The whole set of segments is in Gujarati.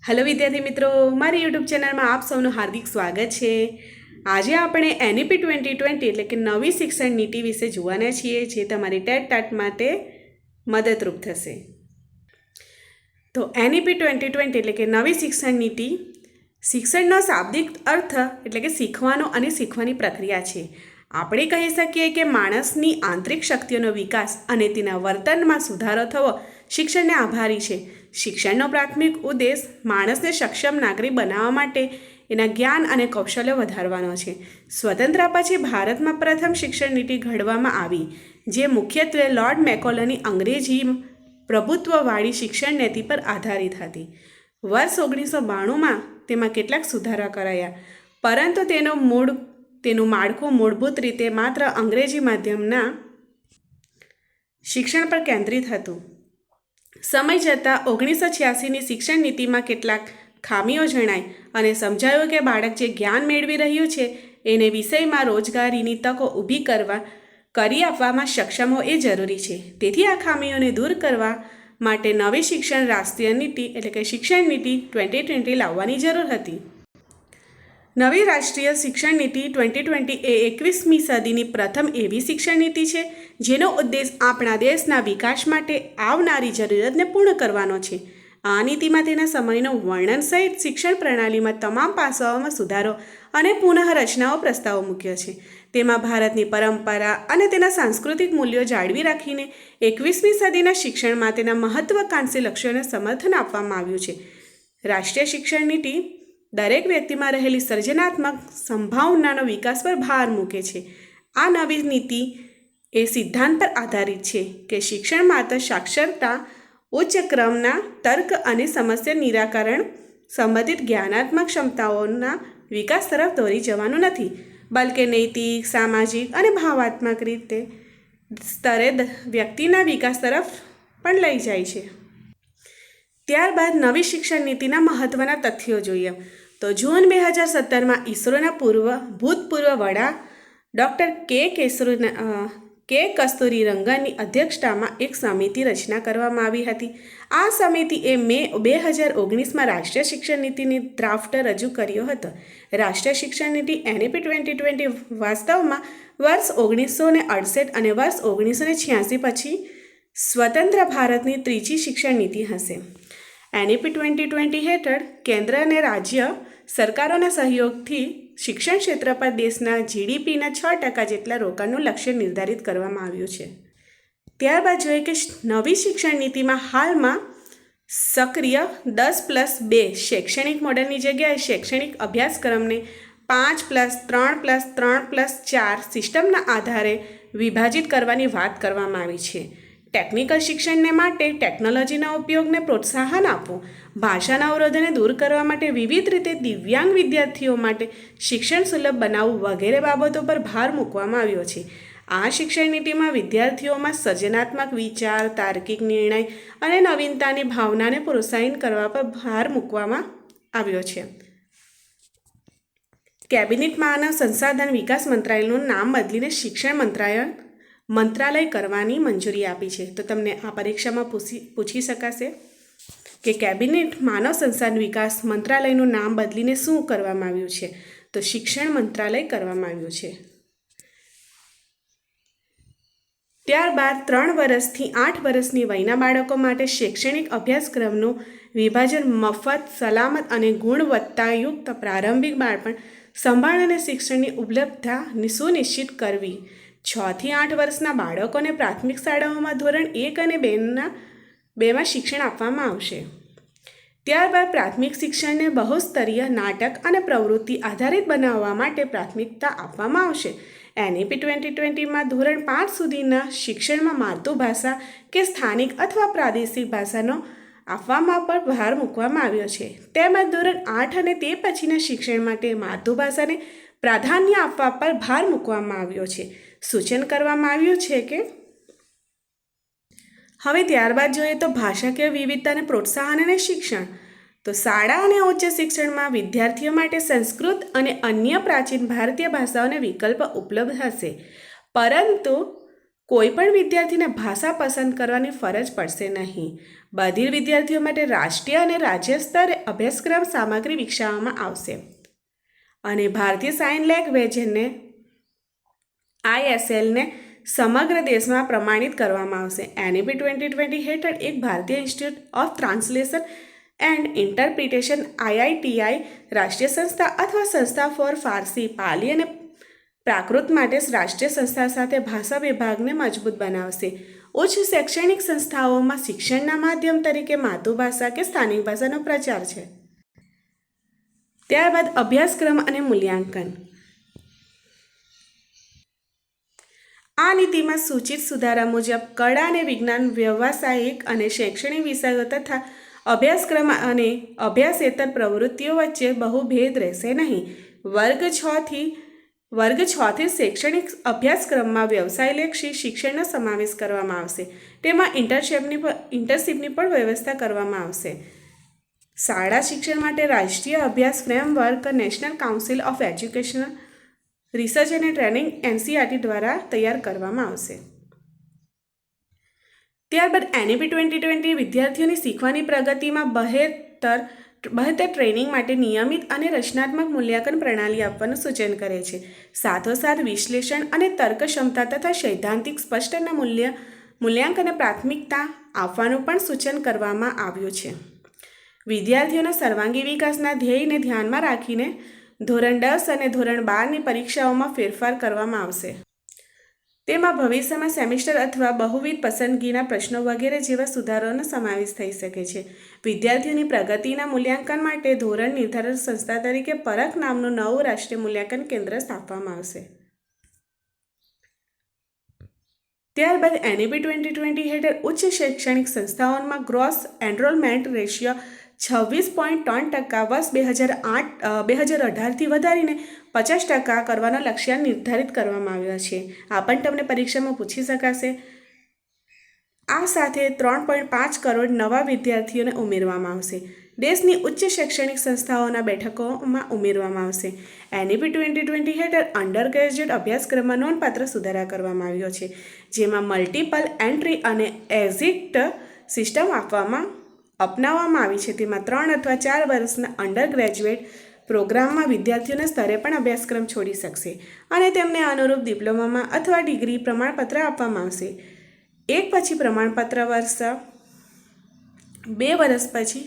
हेलो विद्यार्थी मित्रों, मारी यूट्यूब चैनल में आप सबનું हार्दिक स्वागत है। આજે આપણે NEP 2020 એટલે કે નવી શિક્ષણ નીતિ વિશે જોવાના છીએ, જે તમારી ટેટ ટાટ માટે મદદરૂપ થશે। તો NEP 2020 એટલે કે નવી શિક્ષણ નીતિ શિક્ષણનો શાબ્દિક અર્થ એટલે કે શીખવાનો અને શીખવાની પ્રક્રિયા છે। આપણે કહી શકીએ કે માણસની આંતરિક શક્તિઓનો વિકાસ અને તેના વર્તનમાં સુધારો થવો શિક્ષણને આભારી છે। શિક્ષણનો પ્રાથમિક ઉદ્દેશ માણસને સક્ષમ નાગરિક બનાવવા માટે એના જ્ઞાન અને કૌશલ્ય વધારવાનો છે। સ્વતંત્રતા પછી ભારતમાં પ્રથમ શિક્ષણ નીતિ ઘડવામાં આવી, જે મુખ્યત્વે લોર્ડ મેકોલેની અંગ્રેજી પ્રભુત્વવાળી શિક્ષણ નીતિ પર આધારિત હતી। વર્ષ 1992માં તેમાં કેટલાક સુધારા કરાયા, પરંતુ તેનું માળખું મૂળભૂત રીતે માત્ર અંગ્રેજી માધ્યમના શિક્ષણ પર કેન્દ્રિત હતું। સમય જતાં 1986ની શિક્ષણ નીતિમાં કેટલાક ખામીઓ જણાઈ અને સમજાયું કે બાળક જે જ્ઞાન મેળવી રહ્યું છે એને વિષયમાં રોજગારીની તકો ઊભી કરી આપવામાં સક્ષમ હોય એ જરૂરી છે। તેથી આ ખામીઓને દૂર કરવા માટે નવી શિક્ષણ રાષ્ટ્રીય નીતિ એટલે કે શિક્ષણ નીતિ 2020 લાવવાની જરૂર હતી। નવી રાષ્ટ્રીય શિક્ષણ નીતિ 2020 એ 21મી સદીની પ્રથમ એવી શિક્ષણ નીતિ છે જેનો ઉદ્દેશ આપણા દેશના વિકાસ માટે આવનારી જરૂરિયાતને પૂર્ણ કરવાનો છે। આ નીતિમાં તેના સમયનું વર્ણન સહિત શિક્ષણ પ્રણાલીમાં તમામ પાસાઓમાં સુધારો અને પુનઃરચનાઓ પ્રસ્તાવો મૂક્યો છે। તેમાં ભારતની પરંપરા અને તેના સાંસ્કૃતિક મૂલ્યો જાળવી રાખીને 21મી સદીના શિક્ષણમાં તેના મહત્વાકાંક્ષી લક્ષ્યોને સમર્થન આપવામાં આવ્યું છે। રાષ્ટ્રીય શિક્ષણ નીતિ દરેક વ્યક્તિમાં રહેલી સર્જનાત્મક સંભાવનાનો વિકાસ પર ભાર મૂકે છે। આ નવી નીતિ એ સિદ્ધાંત પર આધારિત છે કે શિક્ષણ માત્ર સાક્ષરતા, ઉચ્ચ ક્રમના તર્ક અને સમસ્યા નિરાકરણ સંબંધિત જ્ઞાનાત્મક ક્ષમતાઓના વિકાસ તરફ દોરી જવાનું નથી, બલકે નૈતિક, સામાજિક અને ભાવાત્મક સ્તરે વ્યક્તિના વિકાસ તરફ પણ લઈ જાય છે। ત્યારબાદ નવી શિક્ષણ નીતિના મહત્ત્વના તથ્યો જોઈએ તો જૂન 2017માં ઇસરોના ભૂતપૂર્વ વડા ડૉક્ટર કે કસ્તુરીરંગનની અધ્યક્ષતામાં એક સમિતિ રચના કરવામાં આવી હતી। આ સમિતિએ મે 2019માં રાષ્ટ્રીય શિક્ષણ નીતિની ડ્રાફ્ટ રજૂ કર્યો હતો। રાષ્ટ્રીય શિક્ષણ નીતિ NEP 2020 વાસ્તવમાં વર્ષ 1968 અને વર્ષ 1986 પછી સ્વતંત્ર ભારતની ત્રીજી શિક્ષણ નીતિ હશે। NEP 2020 હેઠળ કેન્દ્ર અને રાજ્ય સરકારોના સહયોગથી શિક્ષણ ક્ષેત્ર પર દેશના GDPના 6% જેટલા રોકાણનું લક્ષ્ય નિર્ધારિત કરવામાં આવ્યું છે। ત્યારબાદ જોઈએ કે નવી શિક્ષણ નીતિમાં હાલમાં સક્રિય 10+2 શૈક્ષણિક મોડેલની જગ્યાએ શૈક્ષણિક અભ્યાસક્રમને 5+3+3+4 સિસ્ટમના આધારે વિભાજિત કરવાની વાત કરવામાં આવી છે। ટેકનિકલ શિક્ષણને માટે ટેકનોલોજીના ઉપયોગને પ્રોત્સાહન આપવું, ભાષાના અવરોધોને દૂર કરવા માટે વિવિધ રીતે દિવ્યાંગ વિદ્યાર્થીઓ માટે શિક્ષણ સુલભ બનાવવું વગેરે બાબતો પર ભાર મૂકવામાં આવ્યો છે। આ શિક્ષણ નીતિમાં વિદ્યાર્થીઓમાં સર્જનાત્મક વિચાર, તાર્કિક નિર્ણય અને નવીનતાની ભાવનાને પ્રોત્સાહિત કરવા પર ભાર મૂકવામાં આવ્યો છે। કેબિનેટ માનવ સંસાધન વિકાસ મંત્રાલયનું નામ બદલીને શિક્ષણ મંત્રાલય કરવાની મંજૂરી આપી છે। તો તમને આ પરીક્ષામાં પૂછી શકાશે કે કેબિનેટ માનવ સંસાધન વિકાસ મંત્રાલયનું નામ બદલીને શું કરવામાં આવ્યું છે? તો શિક્ષણ મંત્રાલય કરવામાં આવ્યું છે। ત્યારબાદ 3 વર્ષથી 8 વર્ષની વયના બાળકો માટે શૈક્ષણિક અભ્યાસક્રમનું વિભાજન મફત, સલામત અને ગુણવત્તાયુક્ત પ્રારંભિક બાળપણ સંભાળ અને શિક્ષણની ઉપલબ્ધતા સુનિશ્ચિત કરવી। 6 થી 8 વર્ષના બાળકોને પ્રાથમિક શાળાઓમાં ધોરણ 1 અને 2માં શિક્ષણ આપવામાં આવશે। ત્યારબાદ પ્રાથમિક શિક્ષણને બહુસ્તરીય, નાટક અને પ્રવૃત્તિ આધારિત બનાવવા માટે પ્રાથમિકતા આપવામાં આવશે। NEP 2020માં ધોરણ 5 સુધીના શિક્ષણમાં માતૃભાષા કે સ્થાનિક અથવા પ્રાદેશિક ભાષાનો આપવામાં પર ભાર મૂકવામાં આવ્યો છે। તેમજ ધોરણ 8 અને તે પછીના શિક્ષણ માટે માતૃભાષાને પ્રાધાન્ય આપવા પર ભાર મૂકવામાં આવ્યો છે। સૂચન કરવામાં આવ્યું છે કે હવે ત્યારબાદ જોઈએ તો ભાષાકીય વિવિધતાને પ્રોત્સાહન અને શિક્ષણ। તો શાળા અને ઉચ્ચ શિક્ષણમાં વિદ્યાર્થીઓ માટે સંસ્કૃત અને અન્ય પ્રાચીન ભારતીય ભાષાઓને વિકલ્પ ઉપલબ્ધ હશે, પરંતુ કોઈ પણ વિદ્યાર્થીને ભાષા પસંદ કરવાની ફરજ પડશે નહીં। બધિર વિદ્યાર્થીઓ માટે રાષ્ટ્રીય અને રાજ્ય સ્તરે અભ્યાસક્રમ સામગ્રી વિકસાવવામાં આવશે. અને ભારતીય સાઇન લેંગ્વેજને ISLને સમગ્ર દેશમાં પ્રમાણિત કરવામાં આવશે. NEP 2020 હેઠળ એક ભારતીય institute of translation and interpretation IITI રાષ્ટ્રીય સંસ્થા અથવા સંસ્થા ફોર ફારસી, પાલી અને પ્રાકૃત માટે રાષ્ટ્રીય સંસ્થા સાથે ભાષા વિભાગને મજબૂત બનાવશે. ઉચ્ચ શૈક્ષણિક સંસ્થાઓમાં શિક્ષણના માધ્યમ તરીકે માતૃભાષા કે સ્થાનિક ભાષાનો પ્રચાર છે. ત્યારબાદ અભ્યાસક્રમ અને મૂલ્યાંકન. આ નીતિમાં સૂચિત સુધારા મુજબ કળા અને વિજ્ઞાન, વ્યવસાયિક અને શૈક્ષણિક વિષયો તથા અભ્યાસક્રમ અને અભ્યાસેતર પ્રવૃત્તિઓ વચ્ચે બહુભેદ રહેશે નહીં. વર્ગ 6 થી શૈક્ષણિક અભ્યાસક્રમમાં વ્યવસાયલક્ષી શિક્ષણનો સમાવેશ કરવામાં આવશે. તેમાં ઇન્ટર્નશીપની પણ વ્યવસ્થા કરવામાં આવશે. શાળા શિક્ષણ માટે રાષ્ટ્રીય અભ્યાસ framework national council of education research અને ટ્રેનિંગ NCERT દ્વારા તૈયાર કરવામાં આવશે. ત્યારબાદ NEP 2020 વિદ્યાર્થીઓની શીખવાની પ્રગતિમાં બહેતર ટ્રેનિંગ માટે નિયમિત અને રચનાત્મક મૂલ્યાંકન પ્રણાલી આપવાનું સૂચન કરે છે. સાથોસાથ વિશ્લેષણ અને તર્ક ક્ષમતા તથા સૈદ્ધાંતિક સ્પષ્ટના મૂલ્યાંકનને પ્રાથમિકતા આપવાનું પણ સૂચન કરવામાં આવ્યું છે. વિદ્યાર્થીઓના સર્વાંગી વિકાસના ધ્યેયને ધ્યાનમાં રાખીને ધોરણ 10 અને ધોરણ 12ની પરીક્ષાઓમાં ફેરફાર કરવામાં આવશે. તેમાં ભવિષ્યમાં સેમિસ્ટર અથવા બહુવિધ પસંદગીના પ્રશ્નો વગેરે જેવા સુધારાઓનો સમાવેશ થઈ શકે છે. વિદ્યાર્થીઓની પ્રગતિના મૂલ્યાંકન માટે ધોરણ નિર્ધારણ સંસ્થા તરીકે પરખ નામનું નવું રાષ્ટ્રીય મૂલ્યાંકન કેન્દ્ર સ્થાપવામાં આવશે. ત્યારબાદ NEP 2020 હેઠળ ઉચ્ચ શૈક્ષણિક સંસ્થાઓમાં ગ્રોસ એનરોલમેન્ટ રેશિયો 26.3% વર્ષ 2018થી વધારીને 50% કરવાનો લક્ષ્યાંક નિર્ધારિત કરવામાં આવ્યો છે. આ પણ તમને પરીક્ષામાં પૂછી શકાશે. આ સાથે 3.5 કરોડ નવા વિદ્યાર્થીઓને ઉમેરવામાં આવશે. દેશની ઉચ્ચ શૈક્ષણિક સંસ્થાઓના બેઠકોમાં ઉમેરવામાં આવશે. NEP 2020 હેઠળ અંડર ગ્રેજ્યુએટ અભ્યાસક્રમમાં નોંધપાત્ર સુધારા કરવામાં આવ્યો છે, જેમાં મલ્ટિપલ એન્ટ્રી અને એક્ઝિટ સિસ્ટમ અપનાવવામાં આવી છે. તેમાં 3 અથવા 4 વર્ષના અંડર ગ્રેજ્યુએટ પ્રોગ્રામમાં વિદ્યાર્થીઓના સ્તરે પણ અભ્યાસક્રમ છોડી શકશે અને તેમને અનુરૂપ ડિપ્લોમામાં અથવા ડિગ્રી પ્રમાણપત્ર આપવામાં આવશે. એક પછી પ્રમાણપત્ર વર્ષ, 2 વર્ષ પછી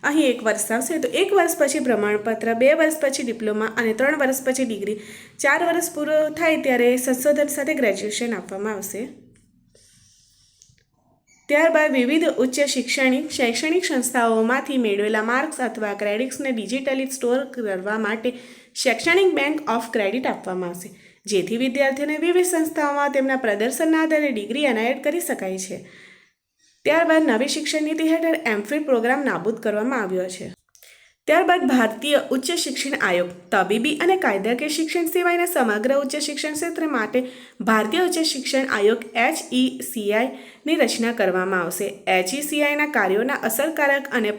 અહીં 1 વર્ષ આવશે, તો 1 વર્ષ પછી પ્રમાણપત્ર, 2 વર્ષ પછી ડિપ્લોમા અને 3 વર્ષ પછી ડિગ્રી. 4 વર્ષ પૂરો થાય ત્યારે સંશોધન સાથે ગ્રેજ્યુએશન આપવામાં આવશે. ત્યારબાદ વિવિધ ઉચ્ચ શૈક્ષણિક સંસ્થાઓમાંથી મેળવેલા માર્ક્સ અથવા ક્રેડિટ્સને ડિજિટલી સ્ટોર કરવા માટે શૈક્ષણિક બેંક ઓફ ક્રેડિટ આપવામાં આવશે, જેથી વિદ્યાર્થીઓને વિવિધ સંસ્થાઓમાં તેમના પ્રદર્શનના આધારે ડિગ્રી એનાયત કરી શકાય છે. ત્યારબાદ નવી શિક્ષણ નીતિ હેઠળ MPhil પ્રોગ્રામ નાબૂદ કરવામાં આવ્યો છે. ત્યારબાદ ભારતીય ઉચ્ચ શિક્ષણ આયોગ તબીબી અને કાયદાકીય શિક્ષણ સિવાયના સમગ્ર ઉચ્ચ શિક્ષણ ક્ષેત્ર માટે ભારતીય ઉચ્ચ શિક્ષણ આયોગ HECIની રચના કરવામાં આવશે. HECIના કાર્યોના અસરકારક અને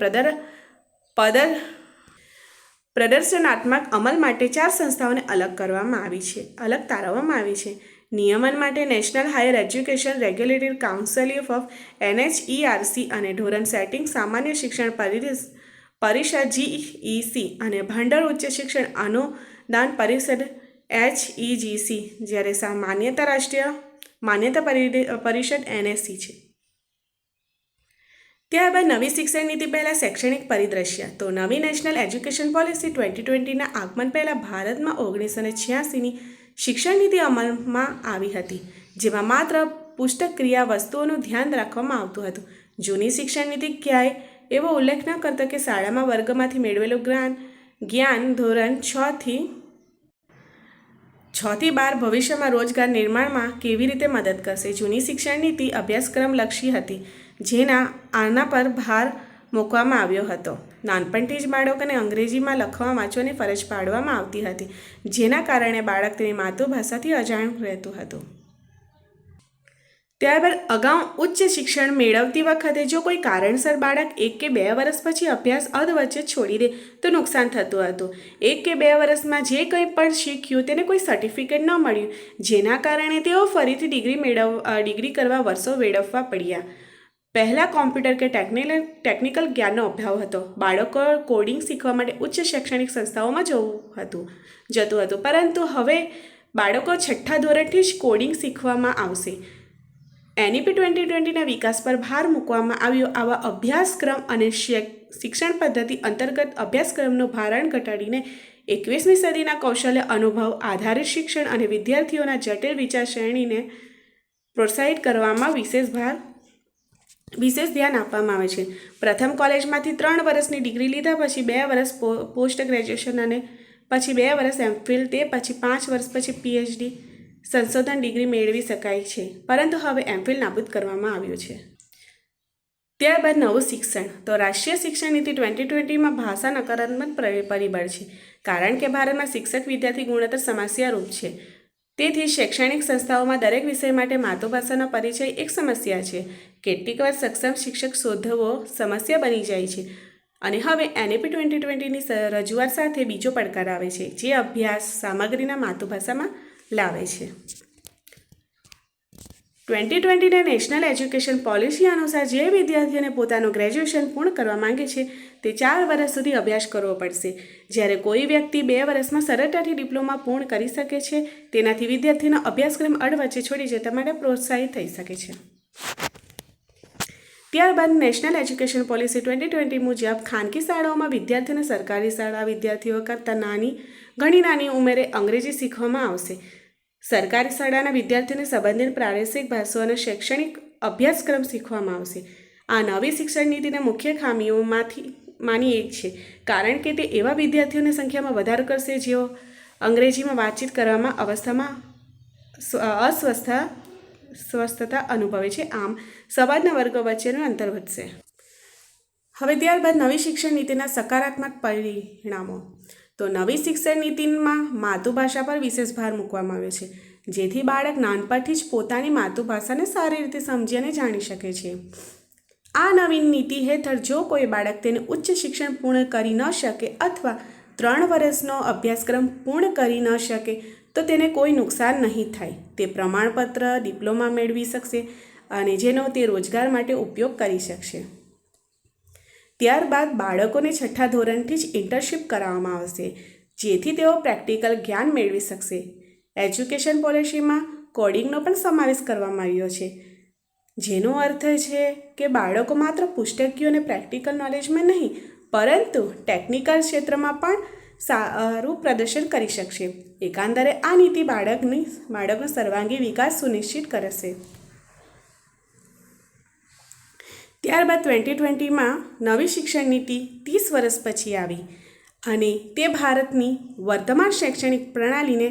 પ્રદર્શનાત્મક અમલ માટે 4 સંસ્થાઓને અલગ તારવવામાં આવી છે. નિયમન માટે national higher education regulatory council of NHERC અને ધોરણ સેટિંગ સામાન્ય શિક્ષણ પરિષદ GEC અને ભંડાર ઉચ્ચ શિક્ષણ અનુદાન પરિષદ HEGC, જ્યારે રાષ્ટ્રીય માન્યતા પરિષદ NSE છે. ત્યારબાદ નવી શિક્ષણ નીતિ પહેલાં શૈક્ષણિક પરિદ્રશ્ય. તો નવી નેશનલ એજ્યુકેશન પોલિસી 2020ના આગમન પહેલાં ભારતમાં 1986ની શિક્ષણ નીતિ અમલમાં આવી હતી, જેમાં માત્ર પુસ્તક ક્રિયા વસ્તુઓનું ધ્યાન રાખવામાં આવતું હતું. જૂની શિક્ષણ નીતિ ક્યાંય એવો ઉલ્લેખ ન કરતો કે શાળામાં વર્ગમાંથી મેળવેલું જ્ઞાન ધોરણ 6 થી 12 ભવિષ્યમાં રોજગાર નિર્માણમાં કેવી રીતે મદદ કરશે. જૂની શિક્ષણ નીતિ અભ્યાસક્રમલક્ષી હતી, આના પર ભાર મૂકવામાં આવ્યો હતો. નાનપણથી જ બાળકોને અંગ્રેજીમાં લખવા વાંચવાની ફરજ પાડવામાં આવતી હતી, જેના કારણે બાળક તેની માતૃભાષાથી અજાણ રહેતું હતું. ત્યારબાદ અગાઉ ઉચ્ચ શિક્ષણ મેળવતી વખતે જો કોઈ કારણસર બાળક 1 કે 2 વર્ષ પછી અભ્યાસ અધવચ્ચે છોડી દે તો નુકસાન થતું હતું. 1 કે 2 વર્ષમાં જે કંઈ પણ શીખ્યું તેને કોઈ સર્ટિફિકેટ ન મળ્યું, જેના કારણે તેઓ ફરીથી ડિગ્રી કરવા વર્ષો વેડફવા પડ્યા. પહેલાં કોમ્પ્યુટર કે ટેકનિકલ જ્ઞાનનો અભાવ હતો. બાળકો કોડિંગ શીખવા માટે ઉચ્ચ શૈક્ષણિક સંસ્થાઓમાં જતું હતું, પરંતુ હવે બાળકો 6ઠ્ઠા ધોરણથી જ કોડિંગ શીખવામાં આવશે. NEP 2020ના વિકાસ પર ભાર મૂકવામાં આવ્યો. આવા અભ્યાસક્રમ અને શિક્ષણ પદ્ધતિ અંતર્ગત અભ્યાસક્રમનું ભારણ ઘટાડીને 21મી સદીના કૌશલ્ય અનુભવ આધારિત શિક્ષણ અને વિદ્યાર્થીઓના જટિલ વિચારસરણીને પ્રોત્સાહિત કરવામાં વિશેષ ધ્યાન આપવામાં આવે છે. પ્રથમ કોલેજમાંથી 3 વર્ષની ડિગ્રી લીધા પછી 2 વર્ષ પોસ્ટ ગ્રેજ્યુએશન અને પછી 2 વર્ષ MPhil, તે પછી 5 વર્ષ પછી PhD સંશોધન ડિગ્રી મેળવી શકાય છે, પરંતુ હવે MPhil નાબૂદ કરવામાં આવ્યું છે. ત્યારબાદ નવું શિક્ષણ. તો રાષ્ટ્રીય શિક્ષણ નીતિ 2020માં ભાષા નકારાત્મક પરિબળ છે, કારણ કે ભારતમાં શિક્ષક વિદ્યાર્થી ગુણોત્તર સમસ્યારૂપ છે. તેથી શૈક્ષણિક સંસ્થાઓમાં દરેક વિષય માટે માતૃભાષાનો પરિચય એક સમસ્યા છે. કેટલીકવાર સક્ષમ શિક્ષક શોધવો સમસ્યા બની જાય છે. અને હવે NEP 2020ની રજૂઆત સાથે બીજો પડકાર આવે છે, જે અભ્યાસ સામગ્રીના માતૃભાષામાં લાવે છે. 2020ના નેશનલ એજ્યુકેશન પોલિસી અનુસાર જે વિદ્યાર્થીઓને પોતાનું ગ્રેજ્યુએશન પૂર્ણ કરવા માંગે છે તે 4 વર્ષ સુધી અભ્યાસ કરવો પડશે. જ્યારે કોઈ વ્યક્તિ 2 વર્ષમાં સરળતાથી ડિપ્લોમા પૂર્ણ કરી શકે છે, તેનાથી વિદ્યાર્થીનો અભ્યાસક્રમ અડવચ્ચે છોડી જતા માટે પ્રોત્સાહિત થઈ શકે છે. ત્યારબાદ નેશનલ એજ્યુકેશન પોલિસી 2020 મુજબ ખાનગી શાળાઓમાં વિદ્યાર્થીઓને સરકારી શાળા વિદ્યાર્થીઓ કરતાં ઘણી નાની ઉંમરે અંગ્રેજી શીખવામાં આવશે. સરકારી શાળાના વિદ્યાર્થીઓને સંબંધિત પ્રાદેશિક ભાષાઓનો શૈક્ષણિક અભ્યાસક્રમ શીખવામાં આવશે. આ નવી શિક્ષણ નીતિના મુખ્ય ખામીઓમાંની એક છે, કારણ કે તે એવા વિદ્યાર્થીઓની સંખ્યામાં વધારો કરશે જેઓ અંગ્રેજીમાં વાતચીત કરવામાં અસ્વસ્થતા અનુભવે છે. આમ સમાજના વર્ગો વચ્ચેનું અંતર વધશે. હવે ત્યારબાદ નવી શિક્ષણ નીતિના સકારાત્મક પરિણામો. તો નવી શિક્ષણ નીતિમાં માતૃભાષા પર વિશેષ ભાર મૂકવામાં આવ્યો છે, જેથી બાળક નાનપણથી જ પોતાની માતૃભાષાને સારી રીતે સમજી અને જાણી શકે છે. આ નવીન નીતિ હેઠળ જો કોઈ બાળક તેને ઉચ્ચ શિક્ષણ પૂર્ણ કરી ન શકે અથવા 3 વર્ષનો અભ્યાસક્રમ પૂર્ણ કરી ન શકે તો તેને કોઈ નુકસાન નહીં થાય. તે પ્રમાણપત્ર ડિપ્લોમા મેળવી શકશે અને જેનો તે રોજગાર માટે ઉપયોગ કરી શકશે. ત્યારબાદ બાળકોને 6ઠ્ઠા ધોરણથી જ ઇન્ટર્નશીપ કરાવવામાં આવશે, જેથી તેઓ પ્રેક્ટિકલ જ્ઞાન મેળવી શકશે. એજ્યુકેશન પોલિસીમાં કોડિંગનો પણ સમાવેશ કરવામાં આવ્યો છે, જેનો અર્થ છે કે બાળકો માત્ર પુસ્તકીય અને પ્રેક્ટિકલ નોલેજમાં નહીં, પરંતુ ટેકનિકલ ક્ષેત્રમાં પણ સારું પ્રદર્શન કરી શકશે. એકંદરે આ નીતિ બાળકનો સર્વાંગી વિકાસ સુનિશ્ચિત કરશે. ત્યારબાદ 2020માં નવી શિક્ષણ નીતિ 30 વર્ષ પછી આવી અને તે ભારતની વર્તમાન શૈક્ષણિક પ્રણાલીને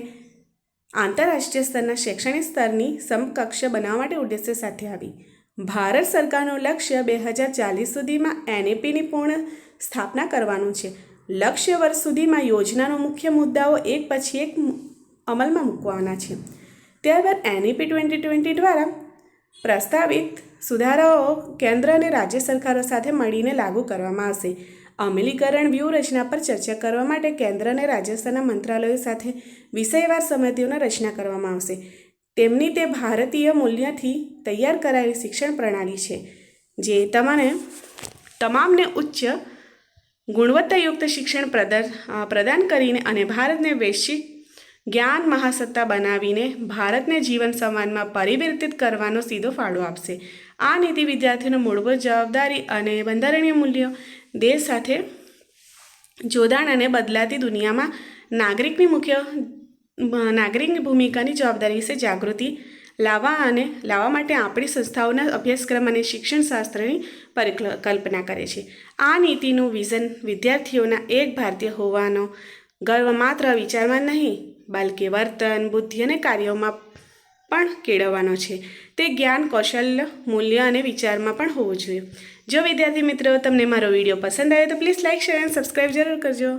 આંતરરાષ્ટ્રીય સ્તરના શૈક્ષણિક સ્તરની સમકક્ષ બનાવવા માટે ઉદ્દેશ્ય સાથે આવી. ભારત સરકારનું લક્ષ્ય 2040 સુધીમાં NEPની પૂર્ણ સ્થાપના કરવાનું છે. લક્ષ્ય વર્ષ સુધીમાં યોજનાનો મુખ્ય મુદ્દાઓ એક પછી એક અમલમાં મૂકવાના છે. ત્યારબાદ NEP 2020 દ્વારા પ્રસ્તાવિત સુધારાઓ કેન્દ્ર અને રાજ્ય સરકારો સાથે મળીને લાગુ કરવામાં આવશે. અમલીકરણ વ્યૂહરચના પર ચર્ચા કરવા માટે કેન્દ્ર અને રાજ્ય સ્તરના મંત્રાલયો સાથે વિષયવાર સમિતિઓની રચના કરવામાં આવશે. તેમની તે ભારતીય મૂલ્યથી તૈયાર કરાયેલી શિક્ષણ પ્રણાલી છે, જે તમામને ઉચ્ચ ગુણવત્તાયુક્ત શિક્ષણ પ્રદાન કરીને અને ભારતને વૈશ્વિક જ્ઞાન મહાસત્તા બનાવીને ભારતને જીવન સમાજમાં પરિવર્તિત કરવાનો સીધો ફાળો આપશે. આ નીતિ વિદ્યાર્થીઓનો મૂળભૂત જવાબદારી અને બંધારણીય મૂલ્યો, દેશ સાથે જોડાણ અને બદલાતી દુનિયામાં નાગરિકની ભૂમિકાની જવાબદારી વિશે જાગૃતિ લાવવા માટે આપણી સંસ્થાઓના અભ્યાસક્રમ અને શિક્ષણશાસ્ત્રની પરિકલ્પના કરે છે. આ નીતિનું વિઝન વિદ્યાર્થીઓના એક ભારતીય હોવાનો ગર્વ માત્ર વિચારમાં નહીં, બલકે વર્તન, બુદ્ધિ અને કાર્યોમાં પણ કેળવવાનો છે. તે જ્ઞાન, કૌશલ્ય, મૂલ્ય અને વિચારમાં પણ હોવું જોઈએ. જો વિદ્યાર્થી મિત્રો તમને મારો વિડીયો પસંદ આવ્યો તો પ્લીઝ લાઇક, શેર અને સબસ્ક્રાઈબ જરૂર કરજો.